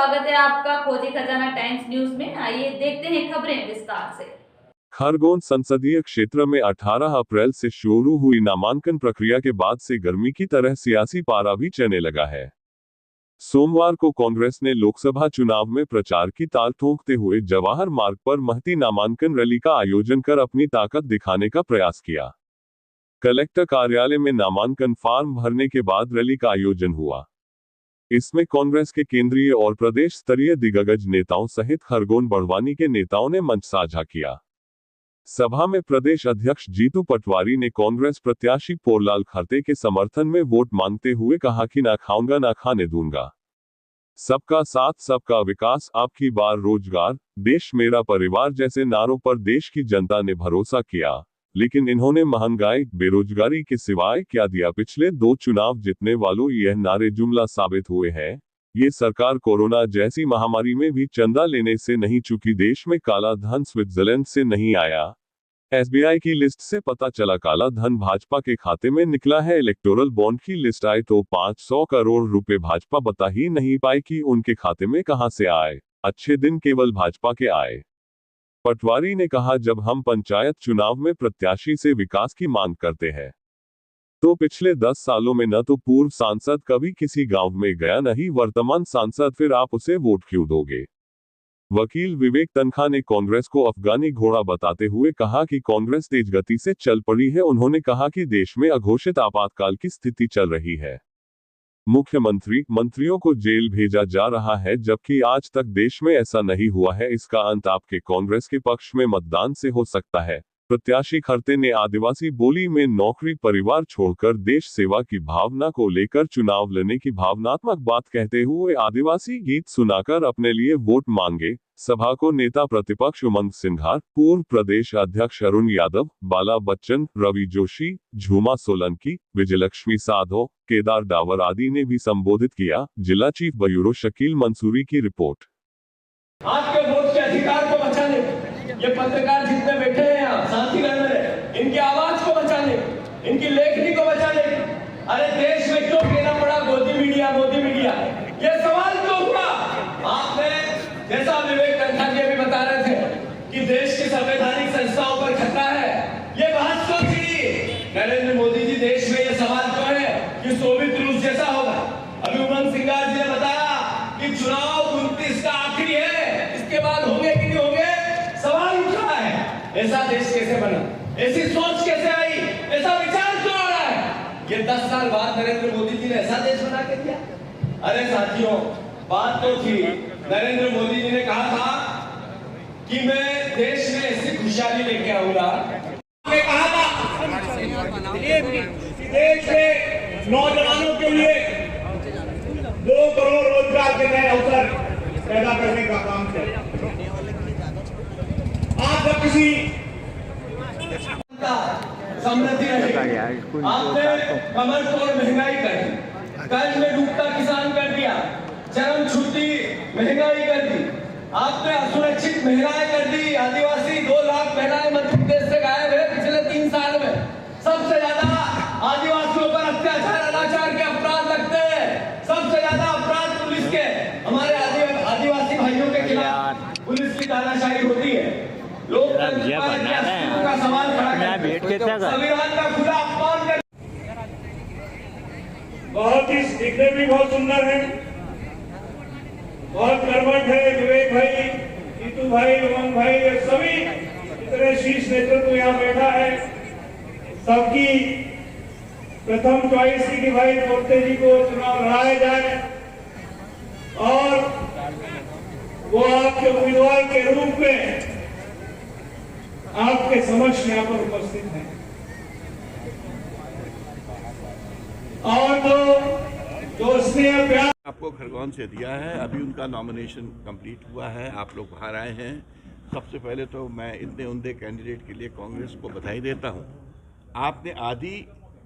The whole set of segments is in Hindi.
स्वागत है आपका खोजी खजाना टाइम्स न्यूज में। आइए देखते हैं खबरें विस्तार से। खरगोन संसदीय क्षेत्र में 18 अप्रैल से शुरू हुई नामांकन प्रक्रिया के बाद से गर्मी की तरह सियासी पारा भी चढ़ने लगा है। सोमवार को कांग्रेस ने लोकसभा चुनाव में प्रचार की ताल ठोंकते हुए जवाहर मार्ग पर महती नामांकन रैली का आयोजन कर अपनी ताकत दिखाने का प्रयास किया। कलेक्टर कार्यालय में नामांकन फॉर्म भरने के बाद रैली का आयोजन हुआ। इसमें कांग्रेस के केंद्रीय और प्रदेश स्तरीय दिग्गज नेताओं सहित खरगोन बड़वानी के नेताओं ने मंच साझा किया। सभा में प्रदेश अध्यक्ष जीतू पटवारी ने कांग्रेस प्रत्याशी पोरलाल खरते के समर्थन में वोट मांगते हुए कहा कि ना खाऊंगा ना खाने दूंगा। सबका साथ सबका विकास, आपकी बार रोजगार, देश मेरा परिवार जैसे नारों पर देश की जनता ने भरोसा किया, लेकिन इन्होंने महंगाई बेरोजगारी के सिवाय क्या दिया। पिछले 2 चुनाव जीतने वालों यह नारे जुमला साबित हुए हैं। ये सरकार कोरोना जैसी महामारी में भी चंदा लेने से नहीं चूकी। देश में काला धन स्विट्जरलैंड से नहीं आया। एसबीआई की लिस्ट से पता चला काला धन भाजपा के खाते में निकला है। इलेक्टोरल बॉन्ड की लिस्ट आई तो 500 करोड़ रुपए भाजपा बता ही नहीं पाई कि उनके खाते में कहां से आए। अच्छे दिन केवल भाजपा के आए। पटवारी ने कहा, जब हम पंचायत चुनाव में प्रत्याशी से विकास की मांग करते हैं तो पिछले 10 सालों में न तो पूर्व सांसद कभी किसी गांव में गया, न ही वर्तमान सांसद, फिर आप उसे वोट क्यों दोगे। वकील विवेक तनखा ने कांग्रेस को अफगानी घोड़ा बताते हुए कहा कि कांग्रेस तेज गति से चल पड़ी है। उन्होंने कहा कि देश में अघोषित आपातकाल की स्थिति चल रही है। मुख्यमंत्री मंत्रियों को जेल भेजा जा रहा है, जबकि आज तक देश में ऐसा नहीं हुआ है। इसका अंत आपके कांग्रेस के पक्ष में मतदान से हो सकता है। प्रत्याशी खरते ने आदिवासी बोली में नौकरी परिवार छोड़कर देश सेवा की भावना को लेकर चुनाव लड़ने की भावनात्मक बात कहते हुए आदिवासी गीत सुनाकर अपने लिए वोट मांगे। सभा को नेता प्रतिपक्ष उमंग सिंघार, पूर्व प्रदेश अध्यक्ष अरुण यादव, बाला बच्चन, रवि जोशी, झूमा सोलंकी, विजयलक्ष्मी साधो, केदार डावर आदि ने भी संबोधित किया। जिला चीफ ब्यूरो शकील मंसूरी की रिपोर्ट। आपके वोट के अधिकार को बचाने, ये पत्रकार जितने बैठे हैं यहाँ साथीगण मेरे, इनकी आवाज को बचाने, इनकी लेखनी को बचाने, अरे देश में क्यों कहना पड़ा मोदी मीडिया मोदी मीडिया, ये सवाल क्यों हुआ। आपने जैसा विवेक तनखा जी भी बता रहे थे कि देश की संवैधानिक संस्थाओं पर खतरा है, ये बात क्यों थी। नरेंद्र मोदी जी देश में ये सवाल क्यों है कि सोवियत रूस जैसा होगा। अभी उमंग सिंघार जी ने बताया कि चुनाव 29 का आखिरी है, इसके बाद होंगे कि नहीं होंगे, सवाल उठ रहा है। ऐसा देश कैसे बना, ऐसी सोच कैसे आई, ऐसा विचार क्यों आ रहा है। ये 10 साल बाद नरेंद्र मोदी जी ने ऐसा देश बना के दिया। अरे साथियों, बात तो थी, नरेंद्र मोदी जी ने कहा था कि मैं देश में ऐसी खुशहाली लेके आऊंगा। मैं कहा था देश में नौजवानों के लिए 2 करोड़ रोजगार के नए अवसर पैदा करने का काम किया। आप जब किसी समृद्धि रहे, आपने कमर तोड़ महंगाई कर दी, कर्ज में डूबता किसान कर दिया, चरम छूती महंगाई कर दी, आपने असुरक्षित महिलाएं कर दी। आदिवासी 2 लाख महिलाएं मध्य प्रदेश से गायब है पिछले 3 साल में। सबसे ज्यादा आदिवासियों पर अत्याचार अनाचार के अपराध लगते हैं, सबसे ज्यादा अपराध पुलिस के, हमारे आदिवासी भाइयों के खिलाफ पुलिस की तानाशाही होती है। लोकतंत्र का सवाल खड़ा करते, संविधान का खुला अपमान कर। बहुत ही दिखने भी बहुत सुंदर है, बहुत कर्मठ है। विवेक भाई, जीतू भाई, उमंग भाई, ये सभी इतने शीर्ष नेतृत्व यहाँ बैठा है। सबकी प्रथम चॉइस थी कि भाई पोते जी को चुनाव लड़ाया जाए और वो आपके उम्मीदवार के रूप में आपके समक्ष यहाँ पर उपस्थित हैं। और जो स्नेह प्यार आपको खरगोन से दिया है, अभी उनका नॉमिनेशन कंप्लीट हुआ है। आप लोग बाहर आए हैं। सबसे पहले तो मैं इतने उम्दे कैंडिडेट के लिए कांग्रेस को बधाई देता हूं। आपने आधी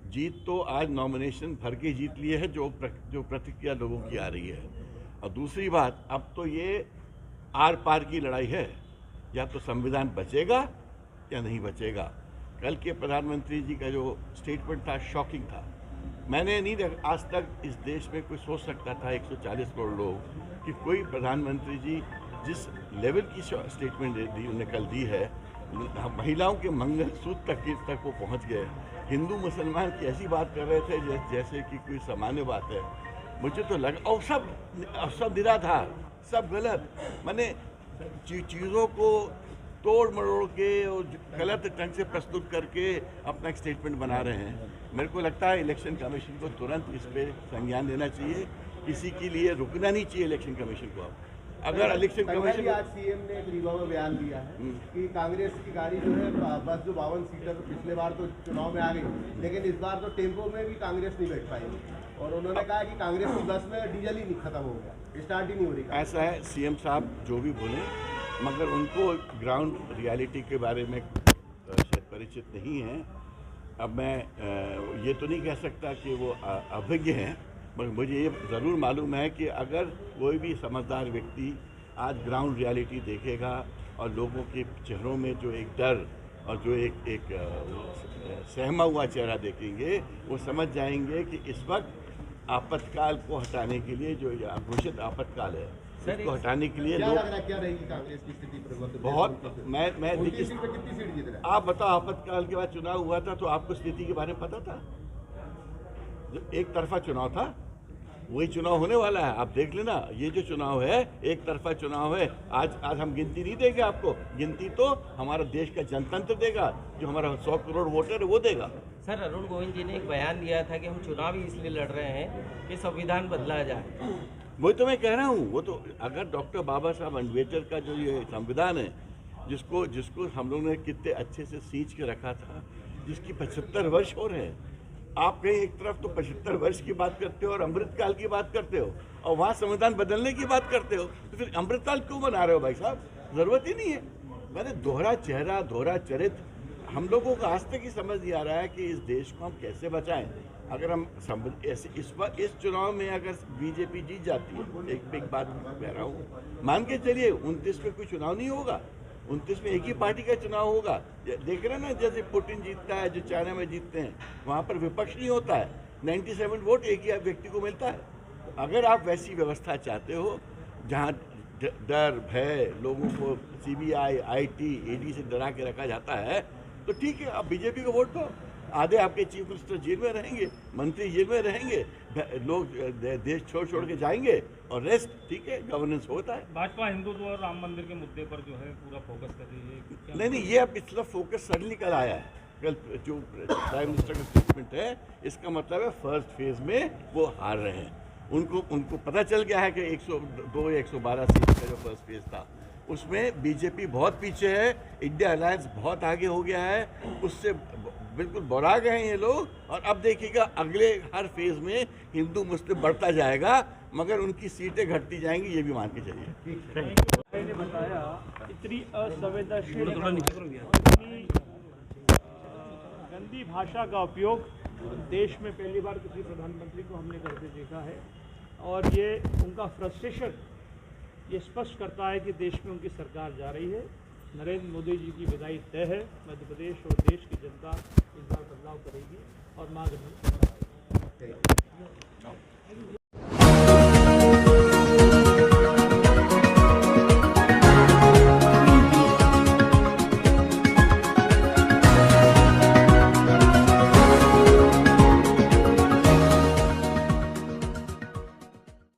जीत तो आज नॉमिनेशन भर के जीत लिए है, जो प्रतिक्रिया लोगों की आ रही है। और दूसरी बात, अब तो ये आर पार की लड़ाई है, या तो संविधान बचेगा या नहीं बचेगा। कल के प्रधानमंत्री जी का जो स्टेटमेंट था शॉकिंग था। मैंने नहीं आज तक इस देश में कोई सोच सकता था 140 करोड़ लोग कि कोई प्रधानमंत्री जी जिस लेवल की स्टेटमेंट दी उन्होंने कल दी है, महिलाओं के मंगलसूत्र तक वो पहुंच गए, हिंदू मुसलमान की ऐसी बात कर रहे थे जैसे कि कोई सामान्य बात है। मुझे तो लगा और सब निराधार, सब गलत, मैंने चीज़ों को तोड़ मरोड़ के और गलत ढंग से प्रस्तुत करके अपना एक स्टेटमेंट बना रहे हैं। मेरे को लगता है इलेक्शन कमीशन को तुरंत इस पर संज्ञान लेना चाहिए, किसी के लिए रुकना नहीं चाहिए इलेक्शन कमीशन को। अगर इलेक्शन कमीशन आज सीएम ने एक रीवा में बयान दिया है कि कांग्रेस की गाड़ी जो है बस जो 52 सीटर तो पिछले बार तो चुनाव में आ गई, लेकिन इस बार तो टेम्पो में भी कांग्रेस नहीं बैठ पाई और उन्होंने कहा कि कांग्रेस की बस में डीजल ही नहीं खत्म हो गया, स्टार्ट ही नहीं हो रही। ऐसा है सीएम साहब जो भी बोले, मगर उनको ग्राउंड रियलिटी के बारे में शायद परिचित नहीं है। अब मैं ये तो नहीं कह सकता कि वो अभिज्ञ हैं, मगर मुझे ये ज़रूर मालूम है कि अगर कोई भी समझदार व्यक्ति आज ग्राउंड रियलिटी देखेगा और लोगों के चेहरों में जो एक डर और जो एक सहमा हुआ चेहरा देखेंगे, वो समझ जाएंगे कि इस वक्त आपातकाल को हटाने के लिए जो घोषित आपातकाल है इसको हटाने के लिए लोग क्या रहेगी कांग्रेस की स्थिति? बहुत मैं देखिए, आप बताओ आपातकाल के बाद चुनाव हुआ था तो आपको स्थिति के बारे में पता था? जो एक तरफा चुनाव था वही चुनाव होने वाला है। आप देख लेना, ये जो चुनाव है एक तरफा चुनाव है। आज हम गिनती नहीं देंगे आपको, गिनती तो हमारा देश का जनतंत्र देगा, जो हमारा 100 करोड़ वोटर है वो देगा। सर, अरुण गोविंद जी ने एक बयान दिया था कि हम चुनाव ही इसलिए लड़ रहे हैं कि संविधान बदला जाए। वही तो मैं कह रहा हूँ, वो तो अगर डॉक्टर बाबा साहब अम्बेडकर का जो ये संविधान है जिसको हम लोगों ने कितने अच्छे से सींच के रखा था, जिसकी 75 वर्ष हो रहे हैं, आप कहीं एक तरफ तो 75 वर्ष की बात करते हो और अमृतकाल की बात करते हो और वहाँ संविधान बदलने की बात करते हो, तो फिर अमृतकाल क्यों बना रहे हो भाई साहब? ज़रूरत ही नहीं है। मैंने दोहरा चेहरा, दोहरा चरित्र, हम लोगों को आज तक ही समझ नहीं आ रहा है कि इस देश को हम कैसे बचाएं। अगर हम इस चुनाव में अगर बीजेपी जीत जाती है, एक बात कह रहा हूँ, मान के चलिए 29 में कोई चुनाव नहीं होगा, 29 में एक ही पार्टी का चुनाव होगा। देख रहे हैं ना, जैसे पुतिन जीतता है, जो चाइना में जीतते हैं, वहाँ पर विपक्ष नहीं होता है, 97 वोट एक ही व्यक्ति को मिलता है। अगर आप वैसी व्यवस्था चाहते हो जहाँ डर भय लोगों को CBI, IT, ED से डरा के रखा जाता है, तो ठीक है, आप बीजेपी को वोट दो। आधे आपके चीफ मिनिस्टर जेल में रहेंगे, मंत्री जेल में रहेंगे, लोग देश छोड़ के जाएंगे और रेस्ट ठीक है, गवर्नेंस होता है। भाजपा हिंदुत्व और राम मंदिर के मुद्दे पर जो है पूरा फोकस कर रही है। नहीं, ये अब पिछला फोकस सडनली कल आया है। कल जो प्राइम मिनिस्टर का स्टेटमेंट है, इसका मतलब है फर्स्ट फेज में वो हार रहे हैं। उनको पता चल गया है कि 102 या 112 सीट का जो फर्स्ट फेज था उसमें बीजेपी बहुत पीछे है, इंडिया अलायंस बहुत आगे हो गया है, उससे बिल्कुल बौरा गए हैं ये लोग। और अब देखिएगा अगले हर फेज में हिंदू मुस्लिम बढ़ता जाएगा, मगर उनकी सीटें घटती जाएंगी, ये भी मान के चलिए। ने बताया इतनी असंवेदनशील, गंदी भाषा का उपयोग देश में पहली बार किसी प्रधानमंत्री को हमने करते देखा है, और ये उनका फ्रस्ट्रेशन ये स्पष्ट करता है कि देश में उनकी सरकार जा रही है। नरेंद्र मोदी जी की विदाई तय है। मध्य प्रदेश और देश की जनता इस बार बदलाव करेगी और मां